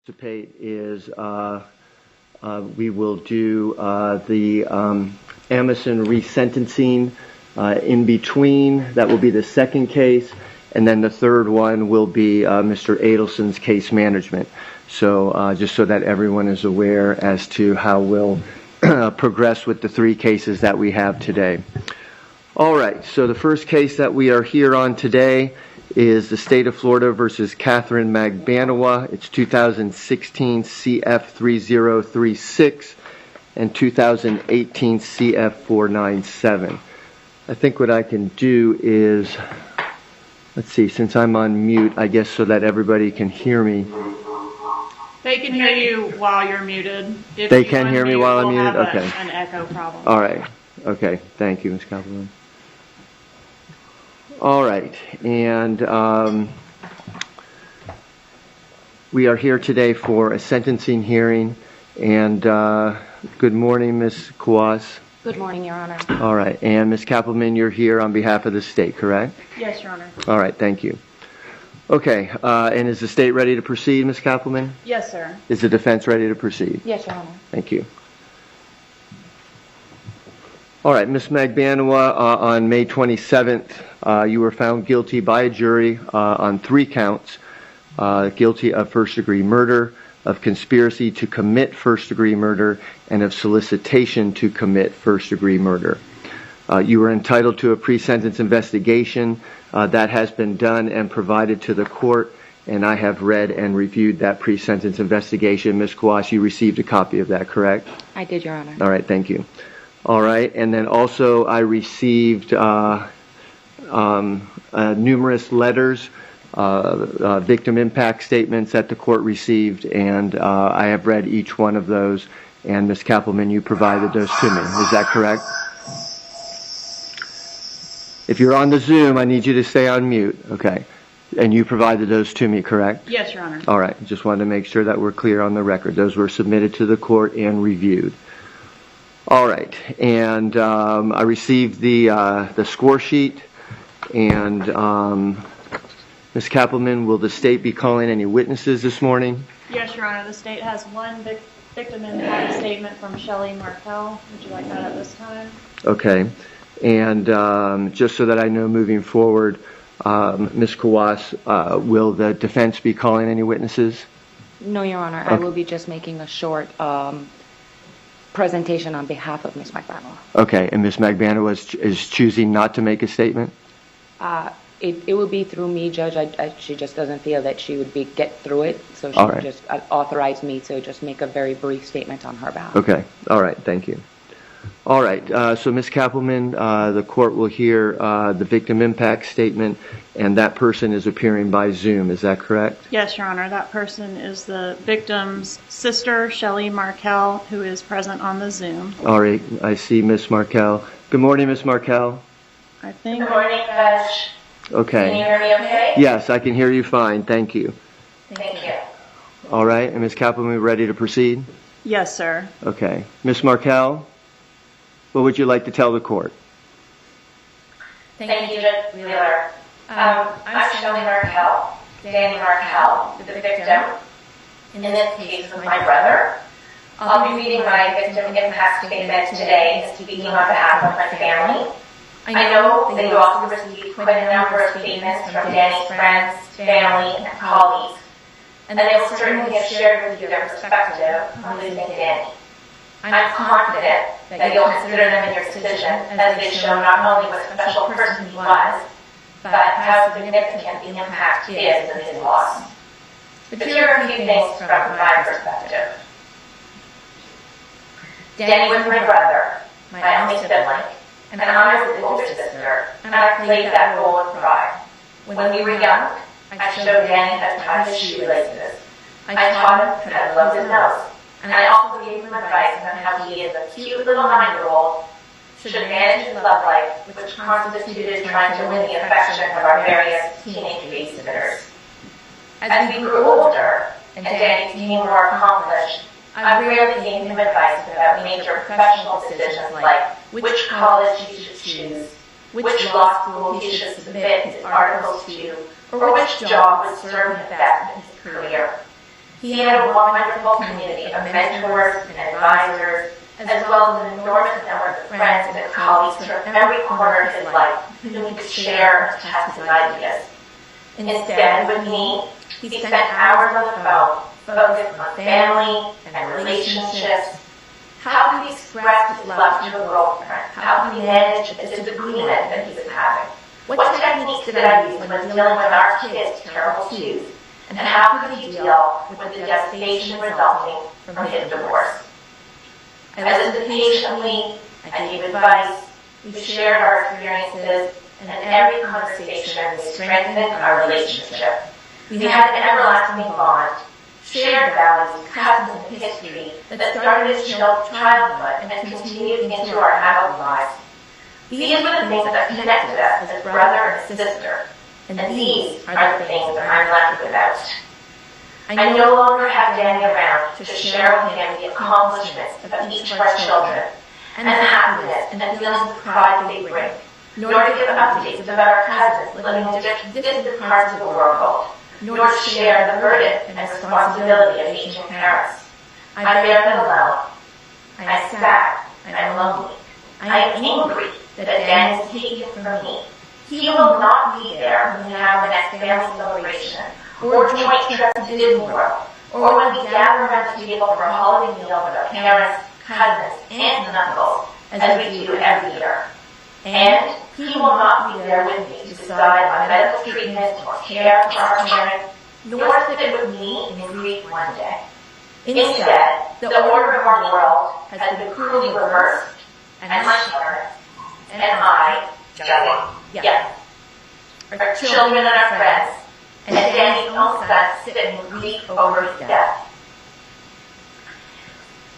Participate is we will do the Amison resentencing in between. That will be the second case, and then the third one will be Mr. Adelson's case management. So just so that everyone is aware as to how we'll progress with the three cases that we have today. All right, so the first case that we are here on today is the State of Florida versus Katherine Magbanua. It's 2016 CF 3036 and 2018 CF 497. I think what I can do is, let's see, since I'm on mute, I guess so that everybody can hear me. They can hear you while you're muted. If they can hear me while I'm muted? Okay. An echo problem. All right. Okay. Thank you, Ms. Kaplan. All right, and we are here today for a sentencing hearing, and good morning, Ms. Kwas. Good morning, Your Honor. All right, and Ms. Kappelman, you're here on behalf of the state, correct? Yes, Your Honor. All right, thank you. Okay, and is the state ready to proceed, Ms. Kappelman? Yes, sir. Is the defense ready to proceed? Yes, Your Honor. Thank you. All right, Ms. Magbanua, on May 27th, you were found guilty by a jury on 3 counts, guilty of first-degree murder, of conspiracy to commit first-degree murder, and of solicitation to commit first-degree murder. You were entitled to a pre-sentence investigation. That has been done and provided to the court, and I have read and reviewed that pre-sentence investigation. Ms. Kwas, you received a copy of that, correct? I did, Your Honor. All right, thank you. All right, and then also I received numerous letters, victim impact statements that the court received, and I have read each one of those, and Ms. Kappelman, you provided those to me. Is that correct? If you're on the Zoom, I need you to stay on mute, okay? And you provided those to me, correct? Yes, Your Honor. All right, just wanted to make sure that we're clear on the record. Those were submitted to the court and reviewed. All right, and I received the score sheet, and Ms. Kappelman, will the state be calling any witnesses this morning? Yes, Your Honor. The state has one victim impact statement from Shelley Markel. Would you like that at this time? Okay, and just so that I know moving forward, Ms. Kwas, will the defense be calling any witnesses? No, Your Honor. Okay. I will be just making a short presentation on behalf of Ms. Magbanua. Okay, and Ms. Magbanua is choosing not to make a statement? It will be through me, Judge. She just doesn't feel that she would get through it, so she just authorized me to just make a very brief statement on her behalf. Okay, all right, thank you. All right, so Ms. Kappelman, the court will hear the victim impact statement, and that person is appearing by Zoom, is that correct? Yes, Your Honor. That person is the victim's sister, Shelley Markel, who is present on the Zoom. All right, I see Ms. Markel. Good morning, Ms. Markel. Good morning, Judge. Okay. Can you hear me okay? Yes, I can hear you fine, thank you. Thank you. All right, and Ms. Kappelman, ready to proceed? Yes, sir. Okay. Ms. Markel, what would you like to tell the court? Thank you, Judge Wheeler. I'm Shelley Markel, Daniel Markel, the victim. In this case, with my brother. I'll be reading my victim impact statement today and speaking on behalf of my family. I know that you also received quite a number of statements from Danny's friends, family, and colleagues, and they will certainly have shared with you their perspective on losing Danny. I'm confident that you'll consider them in your decision, as they show not only what a special person he was, but how significant the impact is of his loss. But here are a few things from my perspective. Danny was my brother, my only sibling, and I was his older sister, and I played that role with pride. When we were young, I showed Danny how to tie his shoelaces. I taught him how to love his nose. And I also gave him advice on how he, as a cute little 9-year-old, should manage his love life, which constituted trying to win the affection of our various teenage babysitters. As we grew older, and Danny became more accomplished, I rarely gave him advice about major professional decisions like which college he should choose, which law school he should submit his articles to, or which job would serve him best in his career. He had a wonderful community of mentors and advisors, as well as an enormous network of friends and colleagues from every corner of his life who he could share and test his ideas. Instead, with me, he spent hours on the phone, focused on family and relationships. How could he express his love to a girlfriend? How could he manage a disagreement that he was having? What techniques did I use when dealing with our kids' terrible twos? And how could he deal with the devastation resulting from his divorce? I listened patiently, I gave advice, we shared our experiences, and in every conversation we strengthened our relationship. We had an everlasting bond, shared values, customs, and history that started as childhood and continued into our adult lives. These were the things that connected us as brother and sister, and these are the things that I'm left without. I no longer have Danny around to share with him the accomplishments of each of our children, and the happiness and feelings of pride they bring, nor to give updates about our cousins living in distant parts of the world, nor to share the burden and responsibility of aging parents. I bear them alone. I am sad. I am lonely. I am angry that Dan is taken from me. He will not be there when we have the next family celebration, or joint trip to Disney World, or when we gather around the table for a holiday meal with our parents, cousins, aunts, and uncles, as we do every year. And he will not be there with me to decide on medical treatment or care for our parents, nor sit with me in grief one day. Instead, the order of our world has been cruelly reversed, and my parents, and I, Joey, yes, our children and our friends, and Danny's own son sit in grief over his death.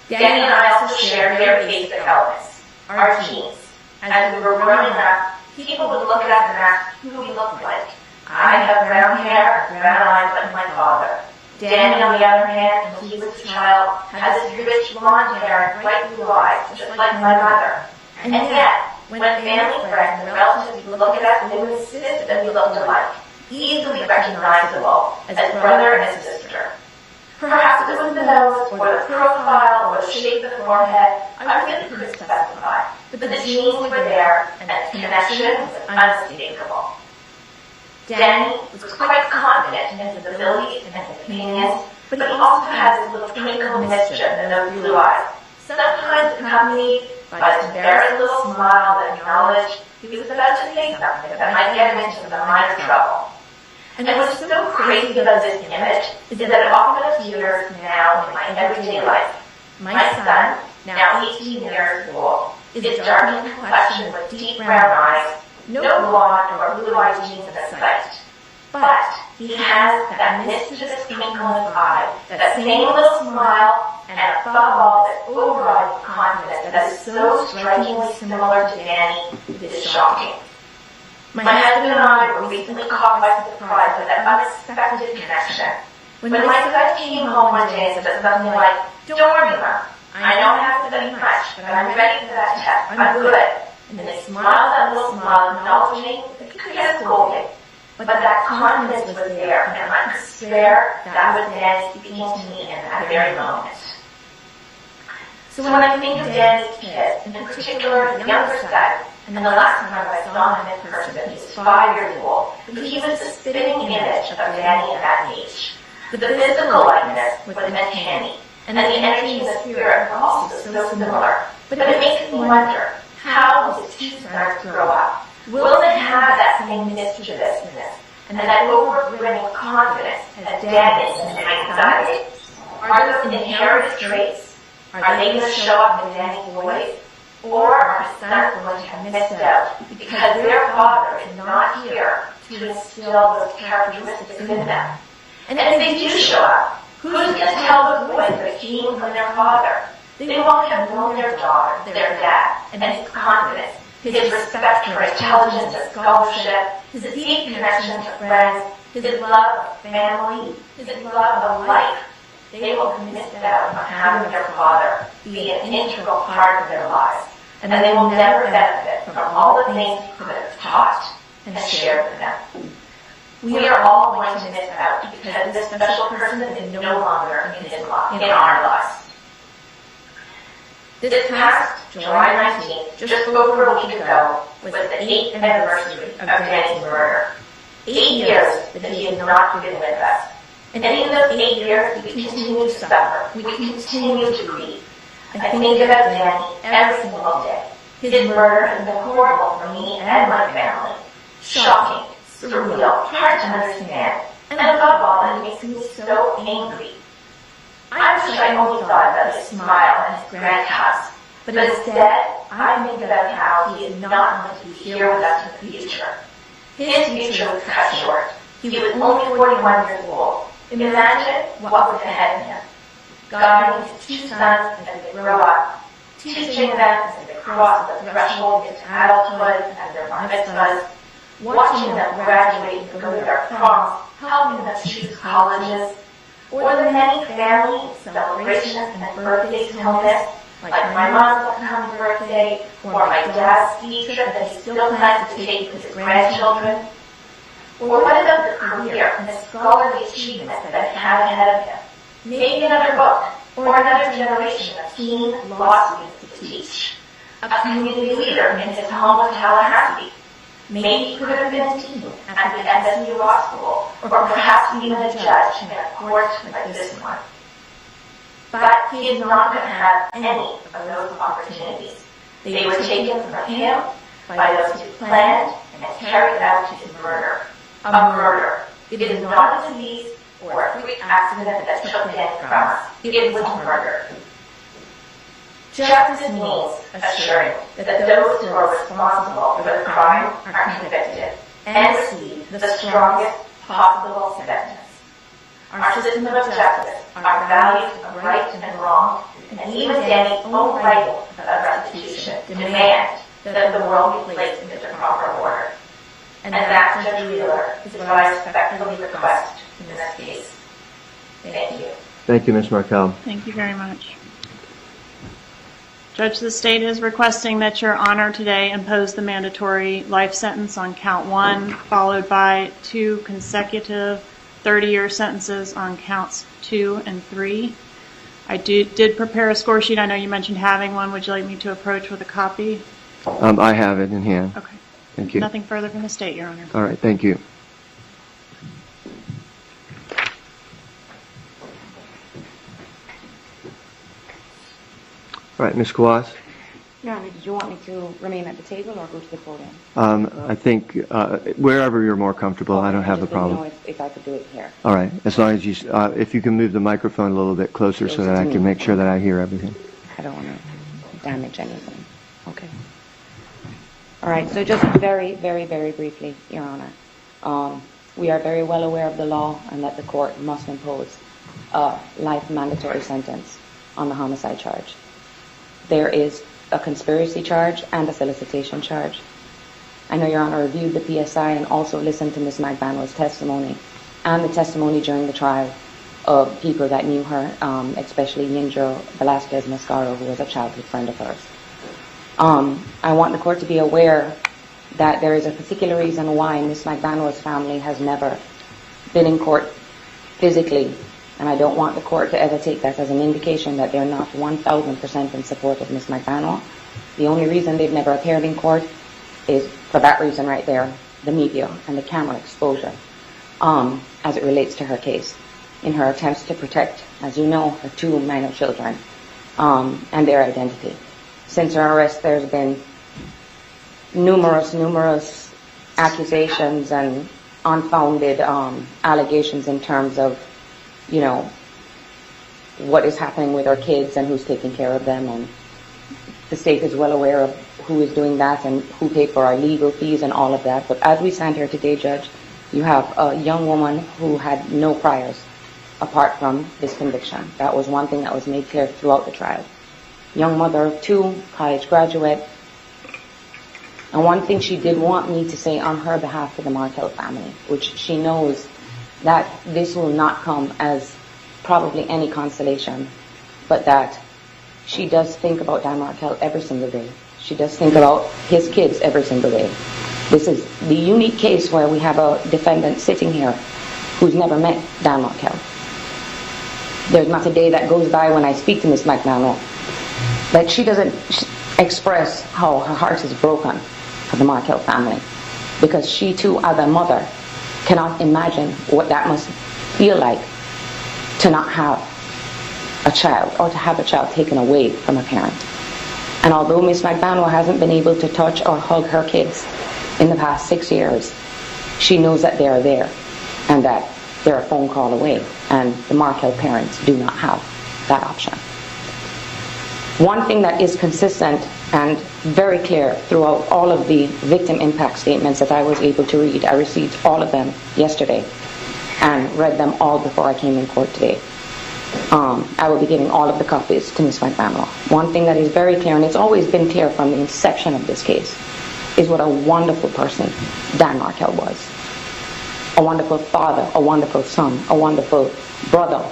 Danny and I also share very basic elements, our genes. As we were growing up, people would look at us and ask who we looked like. I have brown hair and brown eyes like my father. Danny, on the other hand, when he was a child, has this rich blonde hair and bright blue eyes, just like my mother. And yet, when family, friends, and relatives would look at us, they would insist that we looked alike, easily recognizable as brother and sister. Perhaps it was the nose, or the profile, or the shape of the forehead. I really couldn't specify. But the genes were there, and the connection was unmistakable. Danny was quite confident in his abilities and his opinions, but he also had this little twinkle of mischief in those blue eyes, sometimes accompanied by this embarrassed little smile that acknowledged he was about to say something that might get him into some minor trouble. And what's so crazy about this image is that it often appears now in my everyday life. My son, now 18 years old, is dark in complexion with deep brown eyes, no blonde or blue-eyed genes in sight. But he has that mischievous twinkle in his eye, that same little smile, and above all, this overriding confidence that is so strikingly similar to Danny, it is shocking. My husband and I were recently caught by surprise with that unexpected connection. When my son came home one day and said something like, "Don't worry, Mom, I know I haven't studied much, but I'm ready for that test. I'm good." And then he smiled that little smile, acknowledging that he could get a scolding. But that confidence was there, and I could swear that was Danny speaking to me in that very moment. So when I think of Danny's kids, in particular his younger son, and the last time I saw him in person, he was 5 years old, but he was the spitting image of Danny at that age. The physical likeness was uncanny, and the energy and the spirit were also so similar. But it makes me wonder, how will his two sons grow up? Will they have that same mischievousness and that overbrimming confidence as Danny and my son? Are those inherited traits? Are they going to show up in Danny's voice? Or are his sons going to have missed out because their father is not here to instill those characteristics in them? And if they do show up, who's going to tell the boys that came from their father? They won't have known their daughter, their dad, and his confidence, his respect for intelligence and scholarship, his deep connection to friends, his love of family, his love of life. They will have missed out on having their father be an integral part of their lives, and they will never benefit from all the things he could have taught and shared with them. We are all going to miss out because this special person is no longer in our lives. This past July 19th, just over a week ago, was the 8th anniversary of Danny's murder. 8 years that he has not been with us. And in those 8 years, we continue to suffer. We continue to grieve. I think about Danny every single day. His murder has been horrible for me and my family. Shocking, surreal, hard to understand. And above all, it makes me so angry. I wish I only thought about his smile and his grand hugs. But instead, I think about how he is not going to be here with us in the future. His future was cut short. He was only 41 years old. Imagine what was ahead of him. Guiding his 2 sons as they grow up, teaching them as they cross the threshold into adulthood as their bar mitzvahs, watching them graduate and go to their proms, helping them choose colleges, or the many family celebrations and birthdays he'll miss, like my mom's upcoming birthday, or my dad's ski trip that he still plans to take with his grandchildren. Or what about the career and the scholarly achievements that he had ahead of him? Maybe another book, or another generation of keen law students to teach. A community leader in his home of Tallahassee. Maybe he could have been a dean at the FSU Law School, or perhaps even a judge in a court like this one. But he is not going to have any of those opportunities. They were taken from him by those who planned and carried out his murder. A murder. It is not a disease or a freak accident that took Danny from us. It was murder. Justice means assuring that those who are responsible for the crime are convicted and receive the strongest possible sentence. Our system of justice, our values of right and wrong, and even Danny's own writing of restitution demand that the world be placed into the proper order. And that, Judge Wheeler, is what I respectfully request in this case. Thank you. Thank you, Ms. Markel. Thank you very much. Judge, the state is requesting that Your Honor today impose the mandatory life sentence on count 1, followed by 2 consecutive 30-year sentences on counts 2 and 3. I did prepare a score sheet. I know you mentioned having one. Would you like me to approach with a copy? I have it in hand. Okay. Thank you. Nothing further from the state, Your Honor. All right, thank you. All right, Ms. Kwas. Your Honor, did you want me to remain at the table or go to the podium? I think wherever you're more comfortable, I don't have a problem. I just didn't know if I could do it here. All right, as long as you, if you can move the microphone a little bit closer so that I can make sure that I hear everything. I don't want to damage anything. Okay. All right, so just very, very, very briefly, Your Honor. We are very well aware of the law and that the court must impose a life mandatory sentence on the homicide charge. There is a conspiracy charge and a solicitation charge. I know Your Honor reviewed the PSI and also listened to Ms. Magbanua's testimony and the testimony during the trial of people that knew her, especially Yindra Velasquez Mascaro, who was a childhood friend of hers. I want the court to be aware that there is a particular reason why Ms. Magbanua's family has never been in court physically, and I don't want the court to ever take that as an indication that they're not 1,000% in support of Ms. Magbanua. The only reason they've never appeared in court is for that reason right there, the media and the camera exposure, as it relates to her case, in her attempts to protect, as you know, her 2 minor children and their identity. Since her arrest, there's been numerous accusations and unfounded allegations in terms of, you know, what is happening with our kids and who's taking care of them, and the state is well aware of who is doing that and who paid for our legal fees and all of that. But as we stand here today, Judge, you have a young woman who had no priors apart from this conviction. That was one thing that was made clear throughout the trial. Young mother of 2, college graduate. And one thing she did want me to say on her behalf to the Markel family, which she knows that this will not come as probably any consolation, but that she does think about Dan Markel every single day. She does think about his kids every single day. This is the unique case where we have a defendant sitting here who's never met Dan Markel. There's not a day that goes by when I speak to Ms. Magbanua that she doesn't express how her heart is broken for the Markel family, because she too, as a mother, cannot imagine what that must feel like to not have a child, or to have a child taken away from a parent. And although Ms. Magbanua hasn't been able to touch or hug her kids in the past 6 years, she knows that they are there and that they're a phone call away, and the Markel parents do not have that option. One thing that is consistent and very clear throughout all of the victim impact statements that I was able to read, I received all of them yesterday and read them all before I came in court today. I will be giving all of the copies to Ms. Magbanua. One thing that is very clear, and it's always been clear from the inception of this case, is what a wonderful person Dan Markel was. A wonderful father, a wonderful son, a wonderful brother,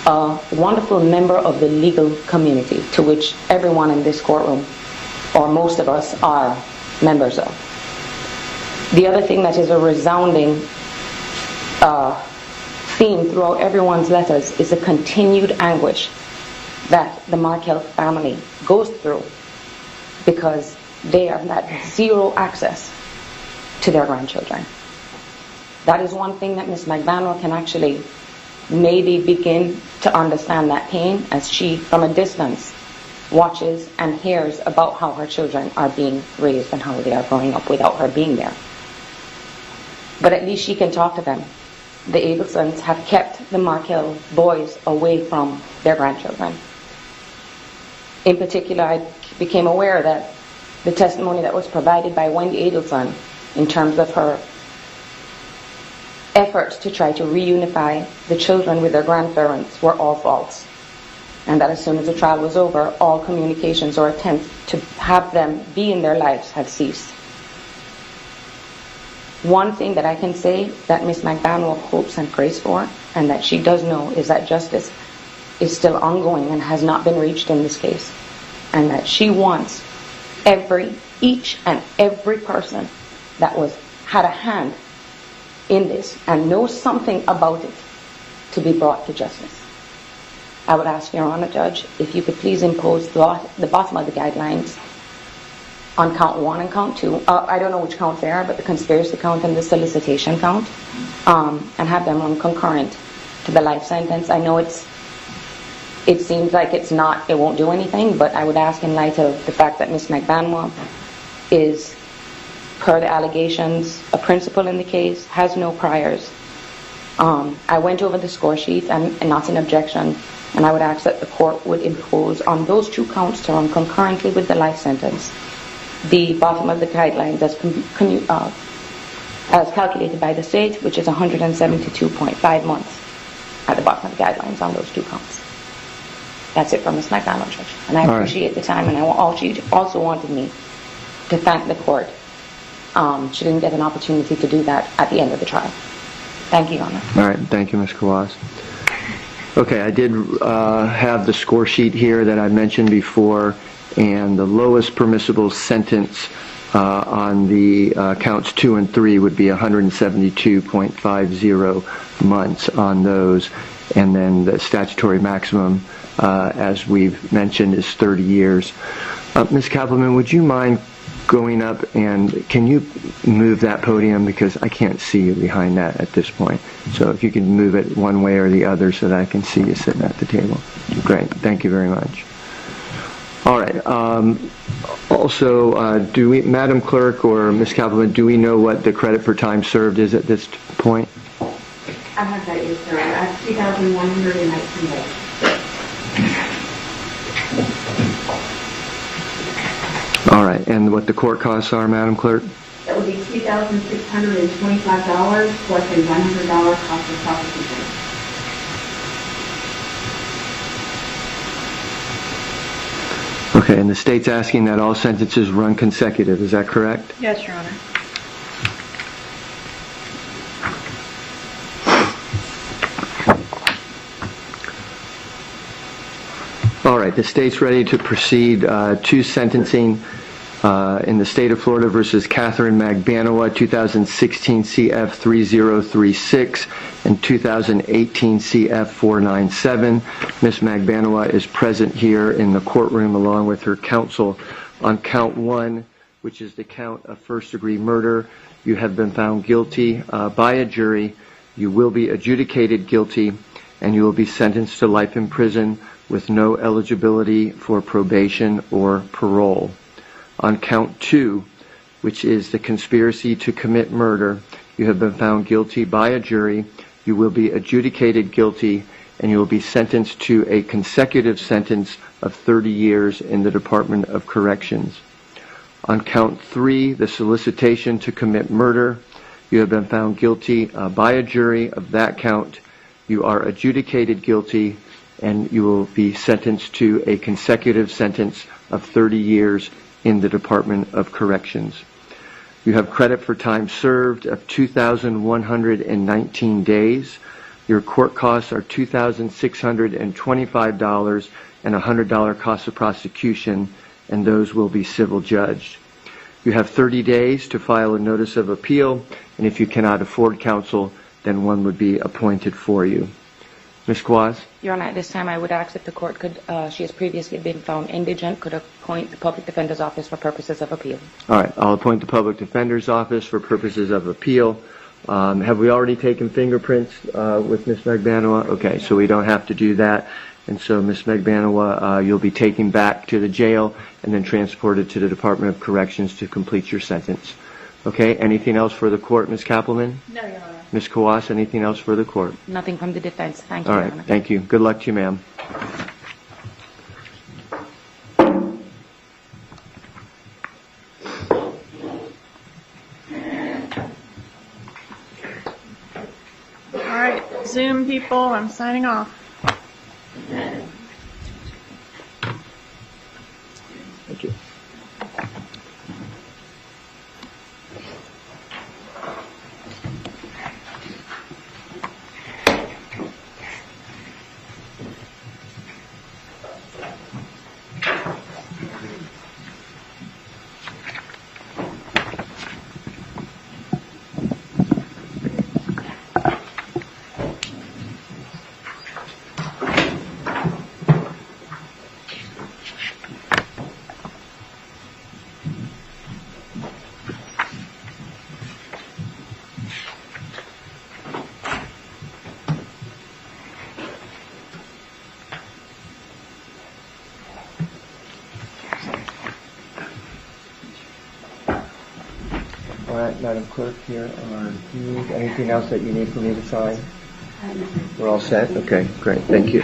a wonderful member of the legal community to which everyone in this courtroom, or most of us, are members of. The other thing that is a resounding theme throughout everyone's letters is the continued anguish that the Markel family goes through because they have had zero access to their grandchildren. That is one thing that Ms. Magbanua can actually maybe begin to understand, that pain, as she, from a distance, watches and hears about how her children are being raised and how they are growing up without her being there. But at least she can talk to them. The Abelsons have kept the Markel boys away from their grandchildren. In particular, I became aware that the testimony that was provided by Wendy Adelson in terms of her efforts to try to reunify the children with their grandparents were all false. And that as soon as the trial was over, all communications or attempts to have them be in their lives had ceased. One thing that I can say that Ms. Magbanua hopes and prays for, and that she does know, is that justice is still ongoing and has not been reached in this case. And that she wants each and every person that had a hand in this and knows something about it to be brought to justice. I would ask Your Honor, Judge, if you could please impose the bottom of the guidelines on count 1 and count 2. I don't know which count they are, but the conspiracy count and the solicitation count, and have them run concurrent to the life sentence. I know it seems like it won't do anything, but I would ask, in light of the fact that Ms. Magbanua is, per the allegations, a principal in the case, has no priors. I went over the score sheet and not in objection, and I would ask that the court would impose on those 2 counts to run concurrently with the life sentence the bottom of the guidelines as calculated by the state, which is 172.5 months at the bottom of the guidelines on those 2 counts. That's it from Ms. Magbanua, Judge. And I appreciate the time, and she also wanted me to thank the court. She didn't get an opportunity to do that at the end of the trial. Thank you, Your Honor. All right, thank you, Ms. Kawas. Okay, I did have the score sheet here that I mentioned before, and the lowest permissible sentence on the counts 2 and 3 would be 172.50 months on those, and then the statutory maximum, as we've mentioned, is 30 years. Ms. Kappelman, would you mind going up, and can you move that podium, because I can't see you behind that at this point. So if you can move it one way or the other so that I can see you sitting at the table. Great, thank you very much. All right. Also, Madam Clerk or Ms. Kappelman, do we know what the credit for time served is at this point? I have that, yes, sir. I have 2,119 days. All right, and what the court costs are, Madam Clerk? That would be $2,625 plus a $100 cost of prosecution. Okay, and the state's asking that all sentences run consecutive, is that correct? Yes, Your Honor. All right, the state's ready to proceed to sentencing. in the state of Florida versus Katherine Magbanua, 2016 CF 3036 and 2018 CF 497. Ms. Magbanua is present here in the courtroom along with her counsel. On count 1, which is the count of first-degree murder, you have been found guilty by a jury. You will be adjudicated guilty, and you will be sentenced to life in prison with no eligibility for probation or parole. On count 2, which is the conspiracy to commit murder, you have been found guilty by a jury. You will be adjudicated guilty, and you will be sentenced to a consecutive sentence of 30 years in the Department of Corrections. On count 3, the solicitation to commit murder, you have been found guilty by a jury of that count. You are adjudicated guilty, and you will be sentenced to a consecutive sentence of 30 years in the Department of Corrections. You have credit for time served of 2,119 days. Your court costs are $2,625 and $100 cost of prosecution, and those will be civil judged. You have 30 days to file a notice of appeal, and if you cannot afford counsel, then one would be appointed for you. Ms. Quaz? Your Honor, at this time I would ask if the court could, she has previously been found indigent, could appoint the Public Defender's Office for purposes of appeal. All right, I'll appoint the Public Defender's Office for purposes of appeal. Have we already taken fingerprints with Ms. Magbanua? Okay, so we don't have to do that. And so, Ms. Magbanua, you'll be taken back to the jail and then transported to the Department of Corrections to complete your sentence. Okay, anything else for the court, Ms. Kappelman? No, Your Honor. Ms. Kawas, anything else for the court? Nothing from the defense. Thank you, All Your right, Honor. thank you. Good luck to you, ma'am. All right, Zoom people, I'm signing off. Thank you. All right, Madam Clerk, here are keys. Anything else that you need for me to sign? We're all set? Okay, great. Thank you.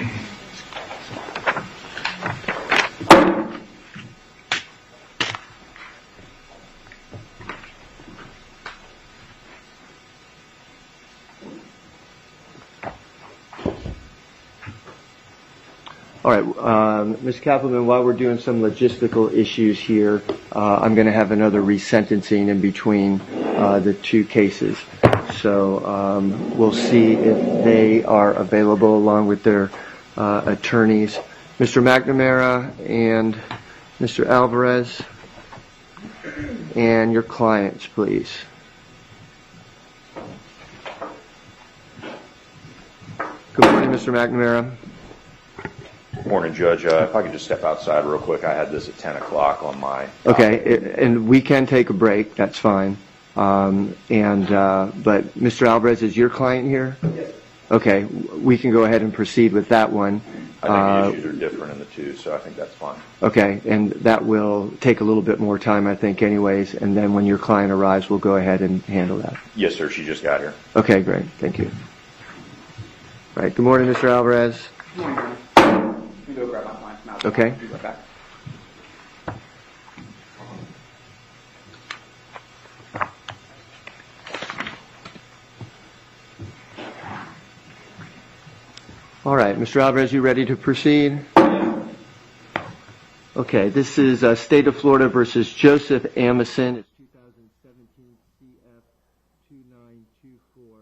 All right, Ms. Kappelman, while we're doing some logistical issues here, I'm going to have another resentencing in between the two cases. So we'll see if they are available along with their attorneys. Mr. McNamara and Mr. Alvarez and your clients, please. Good morning, Mr. McNamara. Morning, Judge. If I could just step outside real quick. I had this at 10 o'clock on my... Okay, and we can take a break. That's fine. But Mr. Alvarez, is your client here? Yes. Okay, we can go ahead and proceed with that one. I think the issues are different in the two, so I think that's fine. Okay, and that will take a little bit more time, I think, anyways, and then when your client arrives, we'll go ahead and handle that. Yes, sir. She just got here. Okay, great. Thank you. All right, good morning, Mr. Alvarez. Good morning. Let me go grab my client's mouth. Okay. Be right back. All right, Mr. Alvarez, you ready to proceed? Okay, this is State of Florida versus Joseph Amison. It's 2017 CF 2924.